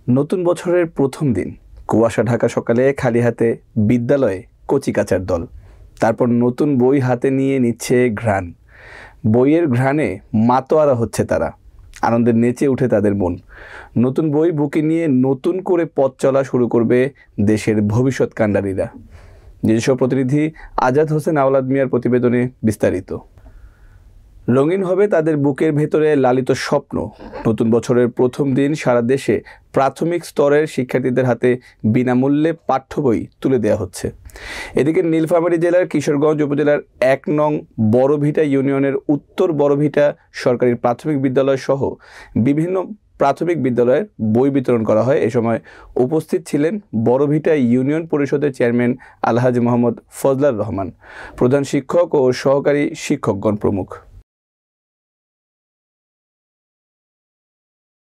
নতুন বছরের প্রথম দিন কুয়াশা ঢাকা সকালে খালি হাতে বিদ্যালয়ে কচিকাঁচার দল। তারপর নতুন বই হাতে নিয়ে নিচ্ছে ঘ্রাণ। বইয়ের ঘ্রাণে মাতোয়ারা হচ্ছে তারা। আনন্দে নেচে উঠে তাদের মন। নতুন বই বুকে নিয়ে নতুন করে পথ চলা শুরু করবে দেশের ভবিষ্যৎ কাণ্ডারীরা। নিজস্ব প্রতিনিধি আজাদ হোসেন আওলাদ মিয়ার প্রতিবেদনে বিস্তারিত। রঙিন হবে তাদের বুকের ভেতরে লালিত স্বপ্ন। নতুন বছরের প্রথম দিন সারা দেশে প্রাথমিক স্তরের শিক্ষার্থীদের হাতে বিনামূল্যে পাঠ্য বই তুলে দেওয়া হচ্ছে। এদিকে নীলফামারী জেলার কিশোরগঞ্জ উপজেলার ১ নং বড়ভিটা ইউনিয়নের উত্তর বড়ভিটা সরকারি প্রাথমিক বিদ্যালয় সহ বিভিন্ন প্রাথমিক বিদ্যালয়ের বই বিতরণ করা হয়। এ সময় উপস্থিত ছিলেন বড়ভিটা ইউনিয়ন পরিষদের চেয়ারম্যান আলহাজ মোহাম্মদ ফজলার রহমান, প্রধান শিক্ষক ও সহকারী শিক্ষকগণ প্রমুখ।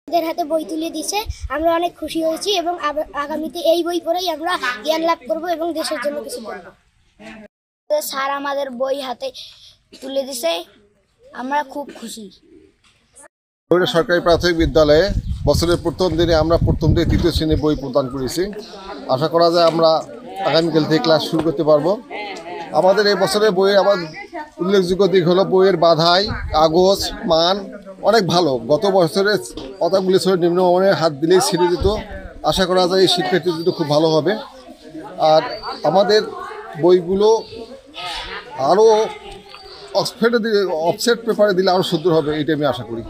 আমাদের হাতে বই তুলে দিয়েছে, আমরা অনেক খুশি হয়েছি এবং আগামীতে এই বই পড়েই আমরা জ্ঞান লাভ করব এবং দেশের জন্য কিছু করব। স্যার আমাদের বই হাতে তুলে দিয়েছে, আমরা খুব খুশি। সরকারি প্রাথমিক বিদ্যালয়ে বছরের প্রথম দিনে আমরা প্রথম থেকে তৃতীয় শ্রেণীর বই প্রদান করেছি। আশা করা যায় আমরা আগামীকাল থেকে ক্লাস শুরু করতে পারবো। আমাদের এই বছরের বইয়ের আমার উল্লেখযোগ্য দিক হলো বইয়ের বাঁধাই, কাগজ, মান অনেক ভালো। গত বছরের কথাগুলি ছিল নিম্নমানের, হাত দিলেই ছিঁড়ে দিত। আশা করা যায় এই শিক্ষার্থীদের জন্য খুব ভালো হবে। আর আমাদের বইগুলো আরও অফসেট পেপারে দিলে আরও সুন্দর হবে, এইটা আমি আশা করি।